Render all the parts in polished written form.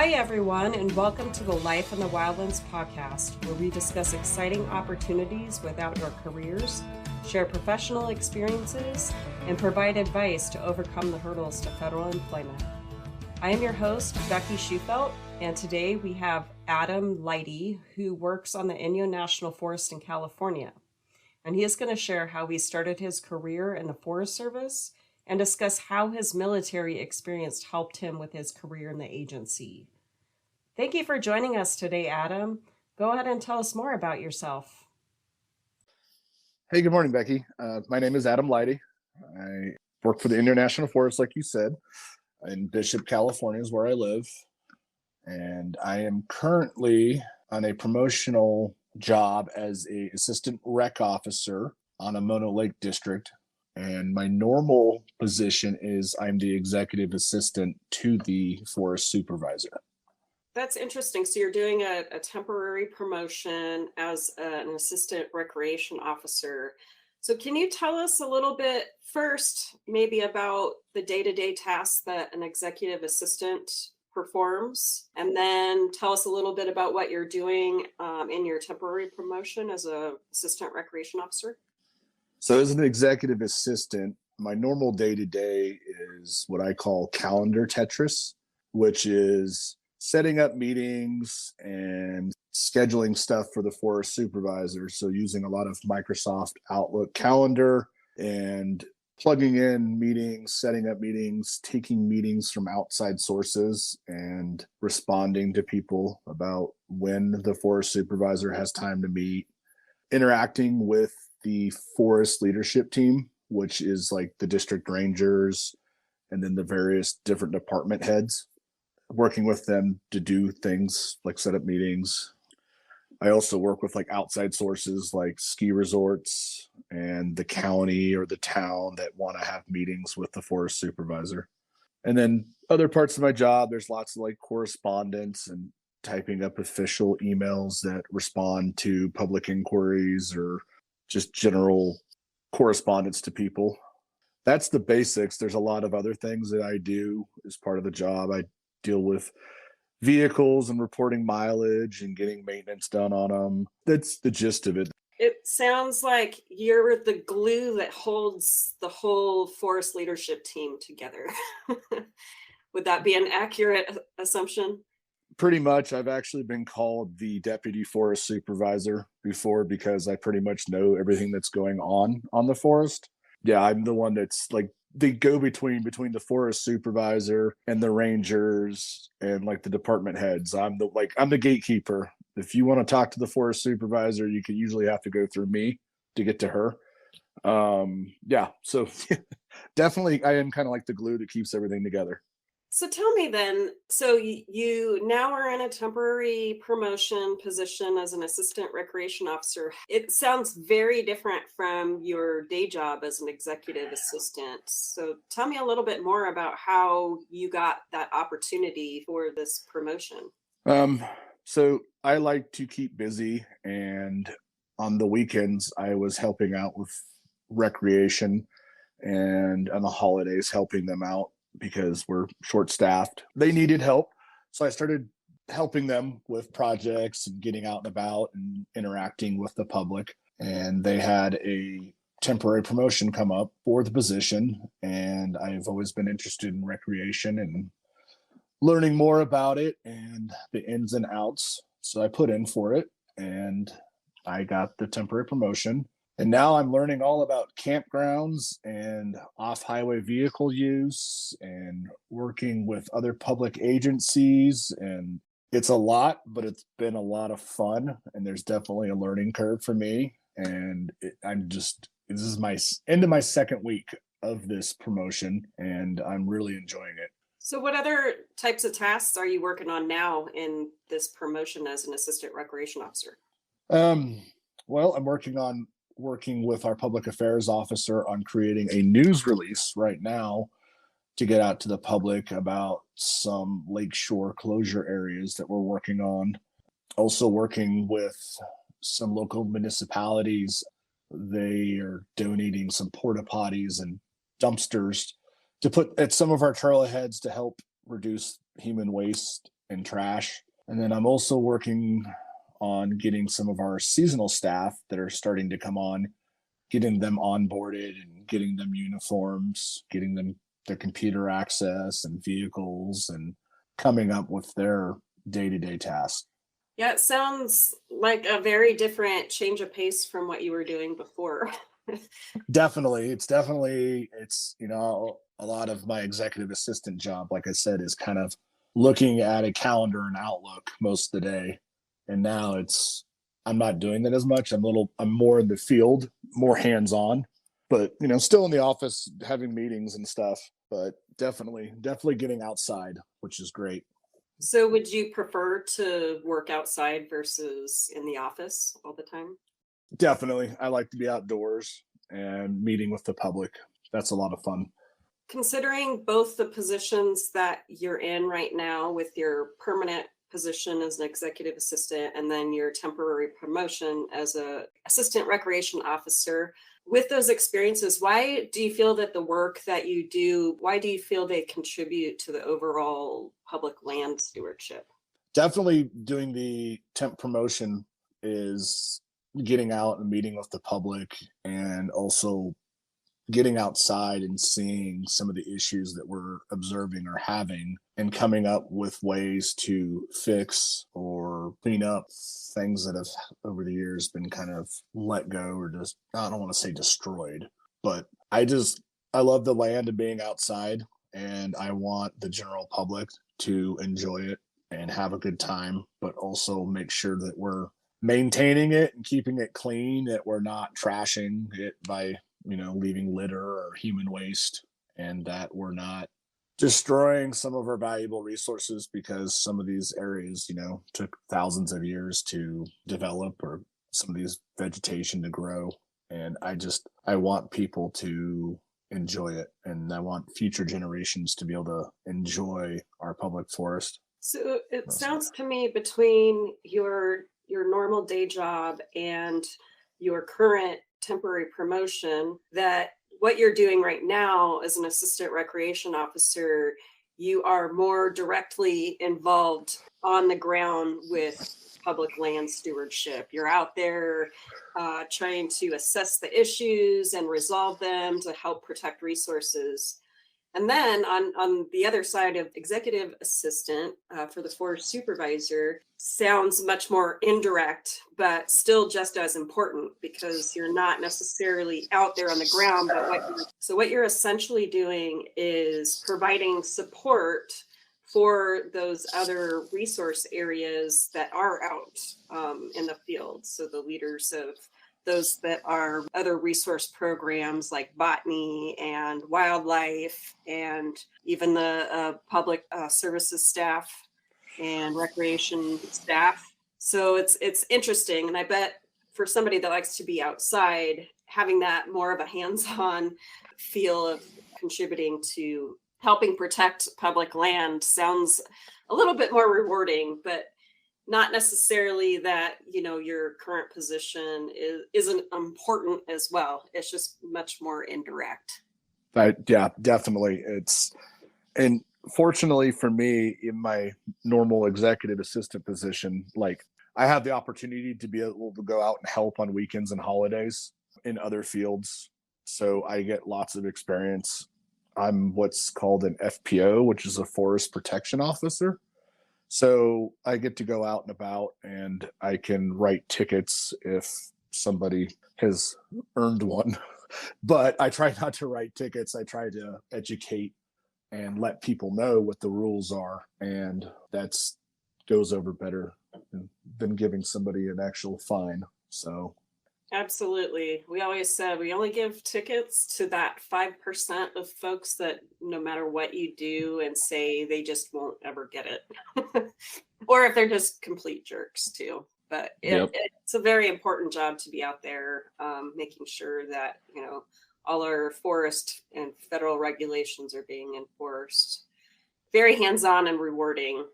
Hi, everyone, and welcome to the Life in the Wildlands podcast, where we discuss exciting opportunities with outdoor careers, share professional experiences, and provide advice to overcome the hurdles to federal employment. I am your host, Becky Schufelt, and today we have Adam Leidy, who works on the Inyo National Forest in California. And he is going to share how he started his career in the Forest Service and discuss how his military experience helped him with his career in the agency. Thank you for joining us today, Adam. Go ahead and tell us more about yourself. Hey, good morning, Becky. My name is Adam Leidy. I work for the Inyo National Forest, like you said, in Bishop, California is where I live. And I am currently on a promotional job as an assistant rec officer on a Mono Lake district. And my normal position is I'm the executive assistant to the forest supervisor. That's interesting. So you're doing a temporary promotion as an assistant recreation officer. So can you tell us a little bit first, maybe about the day-to-day tasks that an executive assistant performs, and then tell us a little bit about what you're doing in your temporary promotion as an assistant recreation officer? So as an executive assistant, my normal day-to-day is what I call calendar Tetris, which is setting up meetings and scheduling stuff for the forest supervisor. So using a lot of Microsoft Outlook calendar and plugging in meetings, setting up meetings, taking meetings from outside sources and responding to people about when the forest supervisor has time to meet, interacting with the forest leadership team, which is like the district rangers and then the various different department heads, working with them to do things like set up meetings. I also work with like outside sources like ski resorts and the county or the town that want to have meetings with the forest supervisor. And then other parts of my job, there's lots of like correspondence and typing up official emails that respond to public inquiries or just general correspondence to people. That's the basics. There's a lot of other things that I do as part of the job. I deal with vehicles and reporting mileage and getting maintenance done on them. That's the gist of it. It sounds like you're the glue that holds the whole forest leadership team together. Would that be an accurate assumption? Pretty much. I've actually been called the deputy forest supervisor before because I pretty much know everything that's going on the forest. Yeah, I'm the one that's like the go-between between the forest supervisor and the rangers and like the department heads. I'm the gatekeeper. If you want to talk to the forest supervisor, you can usually have to go through me to get to her. So definitely I am kind of like the glue that keeps everything together. So tell me then, so you now are in a temporary promotion position as an assistant recreation officer. It sounds very different from your day job as an executive assistant. So tell me a little bit more about how you got that opportunity for this promotion. So I like to keep busy, and on the weekends I was helping out with recreation and on the holidays helping them out because we're short-staffed. They needed help. So I started helping them with projects and getting out and about and interacting with the public. And they had a temporary promotion come up for the position. And I've always been interested in recreation and learning more about it and the ins and outs. So I put in for it and I got the temporary promotion. And now I'm learning all about campgrounds and off-highway vehicle use and working with other public agencies. And it's a lot, but it's been a lot of fun. And there's definitely a learning curve for me. And this is my end of my second week of this promotion, and I'm really enjoying it. So what other types of tasks are you working on now in this promotion as an assistant recreation officer? Well, I'm working with our public affairs officer on creating a news release right now to get out to the public about some lakeshore closure areas that we're working on. Also working with some local municipalities. They are donating some porta potties and dumpsters to put at some of our trailheads to help reduce human waste and trash. And then I'm also working on getting some of our seasonal staff that are starting to come on, getting them onboarded and getting them uniforms, getting them their computer access and vehicles, and coming up with their day-to-day tasks. Yeah, it sounds like a very different change of pace from what you were doing before. Definitely. It's, a lot of my executive assistant job, like I said, is kind of looking at a calendar and Outlook most of the day. And now I'm not doing that as much. I'm more in the field, more hands-on, but, still in the office having meetings and stuff, but definitely getting outside, which is great. So would you prefer to work outside versus in the office all the time? Definitely. I like to be outdoors and meeting with the public. That's a lot of fun. Considering both the positions that you're in right now with your permanent position as an executive assistant and then your temporary promotion as a assistant recreation officer, with those experiences, why do you feel that the work that you do, why do you feel they contribute to the overall public land stewardship? Definitely doing the temp promotion is getting out and meeting with the public, and also getting outside and seeing some of the issues that we're observing or having, and coming up with ways to fix or clean up things that have over the years been kind of let go, or just, I don't want to say destroyed, but I love the land and being outside, and I want the general public to enjoy it and have a good time, but also make sure that we're maintaining it and keeping it clean, that we're not trashing it by leaving litter or human waste, and that we're not destroying some of our valuable resources because some of these areas, took thousands of years to develop, or some of these vegetation to grow. And I want people to enjoy it, and I want future generations to be able to enjoy our public forest. So it sounds to me, between your normal day job and your current temporary promotion, that what you're doing right now as an assistant recreation officer, you are more directly involved on the ground with public land stewardship. You're out there trying to assess the issues and resolve them to help protect resources. And then on the other side of executive assistant for the forest supervisor, sounds much more indirect, but still just as important, because you're not necessarily out there on the ground. But what you're essentially doing is providing support for those other resource areas that are out in the field. So the leaders of those that are other resource programs like botany and wildlife, and even the public services staff and recreation staff. So it's interesting. And I bet for somebody that likes to be outside, having that more of a hands-on feel of contributing to helping protect public land sounds a little bit more rewarding, but not necessarily that your current position isn't important as well. It's just much more indirect. Yeah, definitely. And fortunately for me, in my normal executive assistant position, like, I have the opportunity to be able to go out and help on weekends and holidays in other fields, so I get lots of experience. I'm what's called an FPO, which is a forest protection officer. So I get to go out and about, and I can write tickets if somebody has earned one. But I try not to write tickets. I try to educate and let people know what the rules are. And that goes over better than giving somebody an actual fine. So Absolutely. We always said we only give tickets to that 5% of folks that no matter what you do and say, they just won't ever get it. Or if they're just complete jerks too. But it's a very important job to be out there, making sure that, all our forest and federal regulations are being enforced. Very hands-on and rewarding.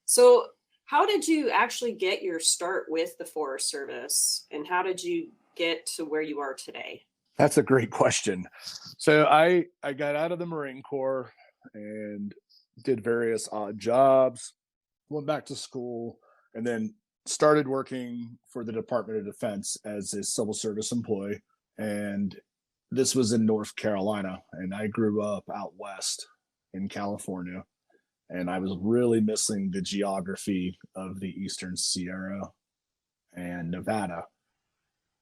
So how did you actually get your start with the Forest Service, and how did you get to where you are today? That's a great question. So I got out of the Marine Corps and did various odd jobs, went back to school, and then started working for the Department of Defense as a civil service employee. And this was in North Carolina, and I grew up out west in California. And I was really missing the geography of the Eastern Sierra and Nevada.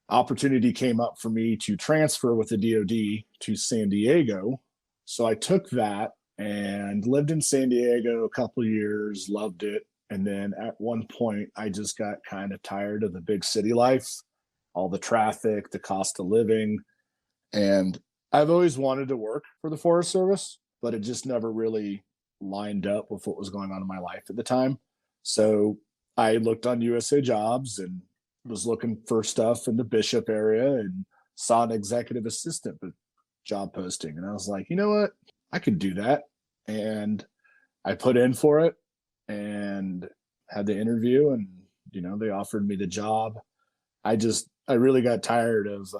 Opportunity came up for me to transfer with the DoD to San Diego. So I took that and lived in San Diego a couple of years, loved it. And then at one point, I just got kind of tired of the big city life, all the traffic, the cost of living. And I've always wanted to work for the Forest Service, but it just never really lined up with what was going on in my life at the time. So I looked on USA Jobs and was looking for stuff in the Bishop area and saw an executive assistant job posting. And I was like, you know what? I could do that. And I put in for it and had the interview, and, they offered me the job. I really got tired of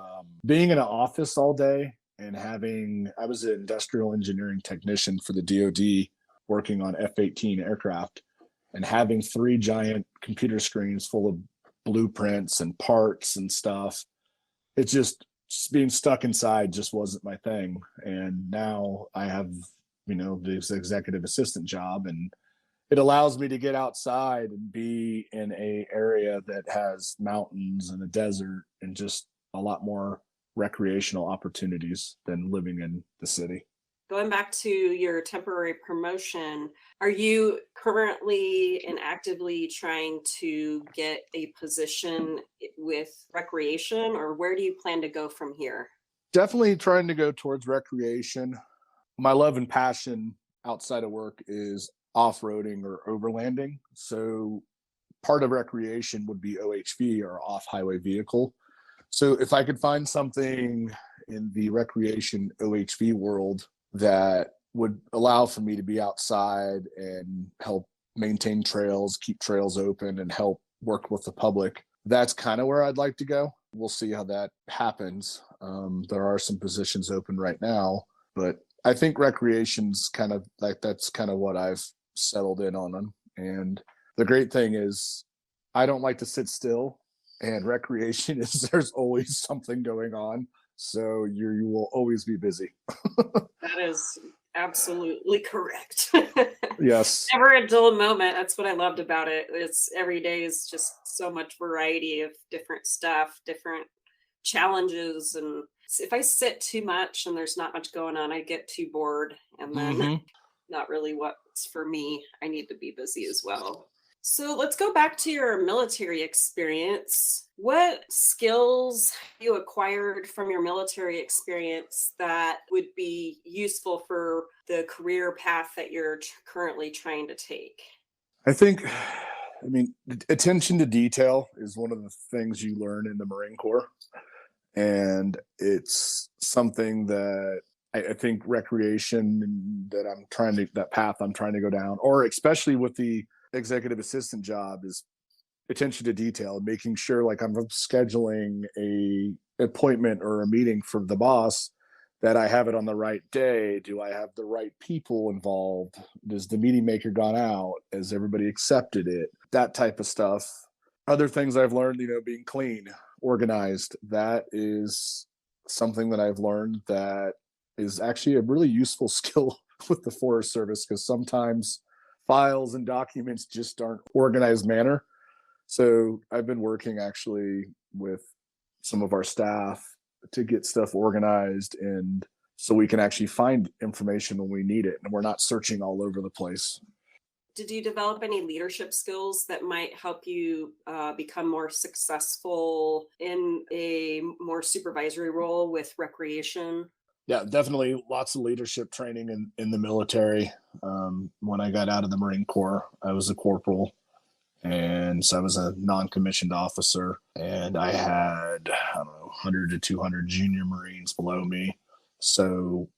being in an office all day and I was an industrial engineering technician for the DoD working on F-18 aircraft, and having 3 giant computer screens full of blueprints and parts and stuff. It's just being stuck inside just wasn't my thing. And now I have, this executive assistant job, and it allows me to get outside and be in a area that has mountains and a desert and just a lot more recreational opportunities than living in the city. Going back to your temporary promotion, are you currently and actively trying to get a position with recreation, or where do you plan to go from here? Definitely trying to go towards recreation. My love and passion outside of work is off-roading or overlanding. So part of recreation would be OHV, or off-highway vehicle. So if I could find something in the recreation OHV world that would allow for me to be outside and help maintain trails, keep trails open, and help work with the public, that's kind of where I'd like to go. We'll see how that happens. There are some positions open right now, but I think recreation's kind of that's kind of what I've settled in on them. And the great thing is I don't like to sit still, and recreation is there's always something going on. So you will always be busy. That is absolutely correct. Yes. Never a dull moment. That's what I loved about it. It's every day is just so much variety of different stuff, different challenges. And if I sit too much and there's not much going on, I get too bored, and then not really what's for me. I need to be busy as well. So let's go back to your military experience. What skills you acquired from your military experience that would be useful for the career path that you're currently trying to take? I think, attention to detail is one of the things you learn in the Marine Corps. And it's something that I think recreation that path I'm trying to go down, or especially with the executive assistant job, is attention to detail, making sure like I'm scheduling a appointment or a meeting for the boss, that I have it on the right day. Do I have the right people involved? Does the meeting maker gone out? Has everybody accepted it? That type of stuff. Other things I've learned, being clean, organized. That is something that I've learned that is actually a really useful skill with the Forest Service, because sometimes files and documents just aren't organized manner. So I've been working actually with some of our staff to get stuff organized, and so we can actually find information when we need it, and we're not searching all over the place. Did you develop any leadership skills that might help you become more successful in a more supervisory role with recreation? Yeah, definitely lots of leadership training in the military. When I got out of the Marine Corps, I was a corporal. And so I was a non-commissioned officer, and I had, 100 to 200 junior Marines below me. So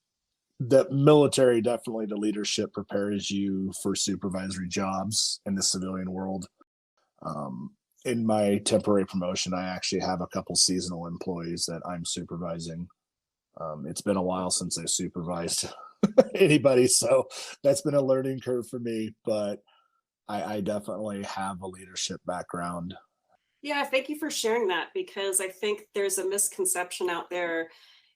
the military, definitely the leadership prepares you for supervisory jobs in the civilian world. In my temporary promotion, I actually have a couple seasonal employees that I'm supervising. It's been a while since I supervised anybody, so that's been a learning curve for me. But I definitely have a leadership background. Yeah, thank you for sharing that because I think there's a misconception out there,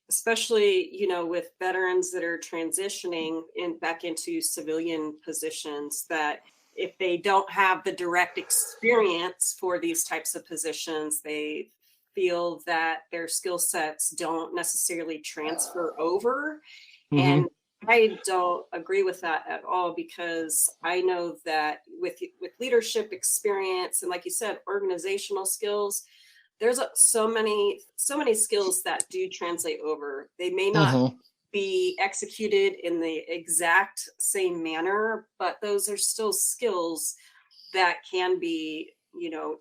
especially, with veterans that are transitioning back into civilian positions, that if they don't have the direct experience for these types of positions, they feel that their skill sets don't necessarily transfer over. Mm-hmm. And I don't agree with that at all because I know that with leadership experience and, like you said, organizational skills, there's so many skills that do translate over. They may not Mm-hmm. be executed in the exact same manner, but those are still skills that can be,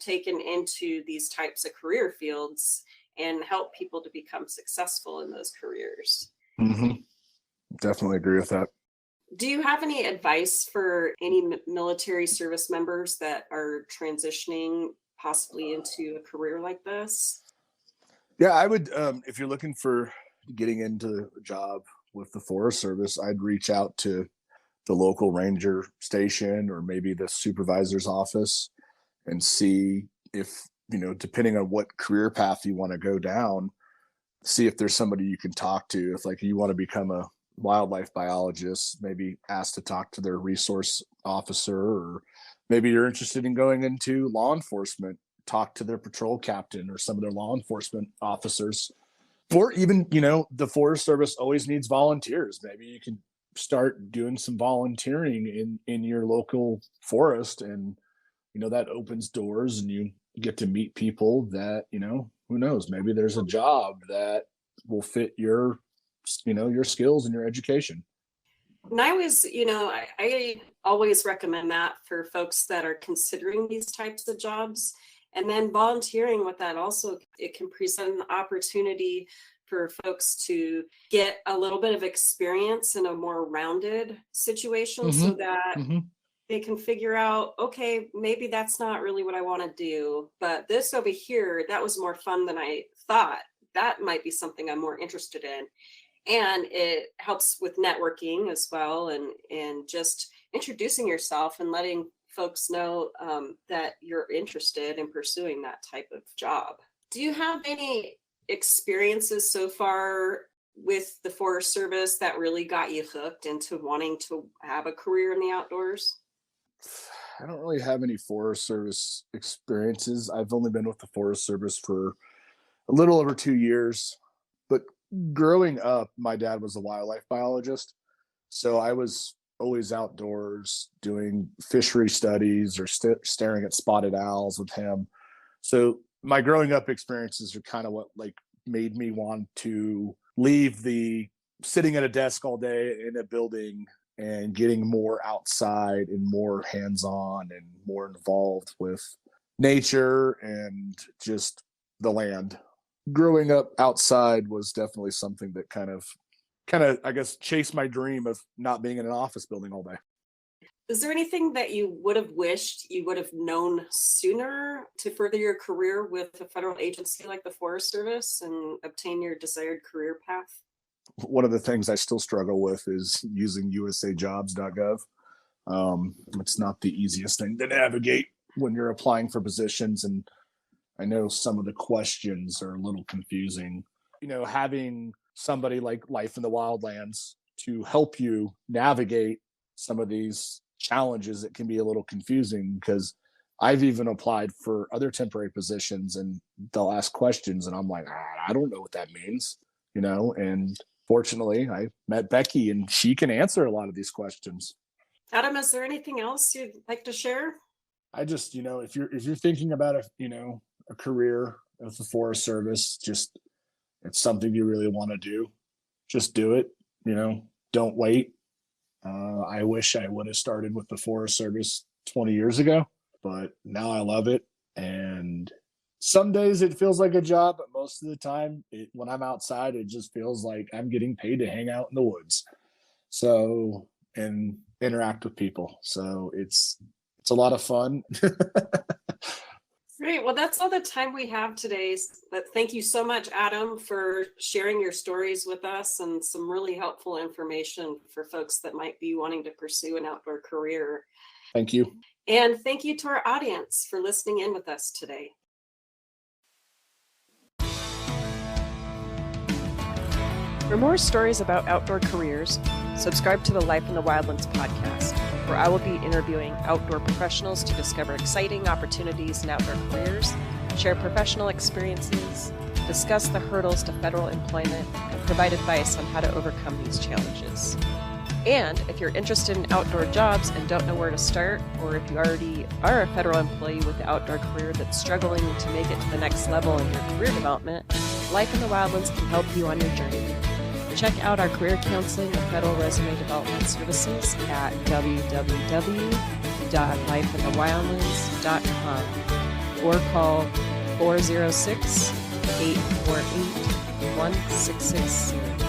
taken into these types of career fields and help people to become successful in those careers. Mm-hmm. Definitely agree with that. Do you have any advice for any military service members that are transitioning possibly into a career like this? Yeah, I would, if you're looking for getting into a job with the Forest Service, I'd reach out to the local ranger station or maybe the supervisor's office and see if, depending on what career path you want to go down, see if there's somebody you can talk to. If like you want to become a wildlife biologist, maybe ask to talk to their resource officer, or maybe you're interested in going into law enforcement, talk to their patrol captain or some of their law enforcement officers. Or even, the Forest Service always needs volunteers. Maybe you can start doing some volunteering in your local forest, and that opens doors and you get to meet people that, who knows, maybe there's a job that will fit your skills and your education. And I always, I always recommend that for folks that are considering these types of jobs. And then volunteering with that also, it can present an opportunity for folks to get a little bit of experience in a more rounded situation so Mm-hmm. that Mm-hmm. they can figure out, okay, maybe that's not really what I want to do, but this over here, that was more fun than I thought. That might be something I'm more interested in. And it helps with networking as well, and just introducing yourself and letting folks know that you're interested in pursuing that type of job. Do you have any experiences so far with the Forest Service that really got you hooked into wanting to have a career in the outdoors? I don't really have any Forest Service experiences. I've only been with the Forest Service for a little over 2 years. But growing up, my dad was a wildlife biologist. So I was always outdoors doing fishery studies or staring at spotted owls with him. So my growing up experiences are kind of what like made me want to leave the sitting at a desk all day in a building and getting more outside and more hands-on and more involved with nature and just the land. Growing up outside was definitely something that kind of I guess chased my dream of not being in an office building all day. Is there anything that you would have wished you would have known sooner to further your career with a federal agency like the Forest Service and obtain your desired career path? One of the things I still struggle with is using usajobs.gov. It's not the easiest thing to navigate when you're applying for positions, and I know some of the questions are a little confusing. Having somebody like Life in the Wildlands to help you navigate some of these challenges, it can be a little confusing because I've even applied for other temporary positions and they'll ask questions and I'm like, I don't know what that means, and fortunately I met Becky and she can answer a lot of these questions. Adam, is there anything else you'd like to share? I just, if you're thinking about a career with the Forest Service, just it's something you really want to do, just do it. Don't wait. I wish I would have started with the Forest Service 20 years ago, but now I love it. And some days it feels like a job, but most of the time, when I'm outside, it just feels like I'm getting paid to hang out in the woods. So, and interact with people. So it's a lot of fun. Great. Well, that's all the time we have today. But thank you so much, Adam, for sharing your stories with us and some really helpful information for folks that might be wanting to pursue an outdoor career. Thank you. And thank you to our audience for listening in with us today. For more stories about outdoor careers, subscribe to the Life in the Wildlands podcast, where I will be interviewing outdoor professionals to discover exciting opportunities in outdoor careers, share professional experiences, discuss the hurdles to federal employment, and provide advice on how to overcome these challenges. And if you're interested in outdoor jobs and don't know where to start, or if you already are a federal employee with an outdoor career that's struggling to make it to the next level in your career development, Life in the Wildlands can help you on your journey. Check out our career counseling and federal resume development services at www.lifeinthewildlands.com or call 406-848-1660.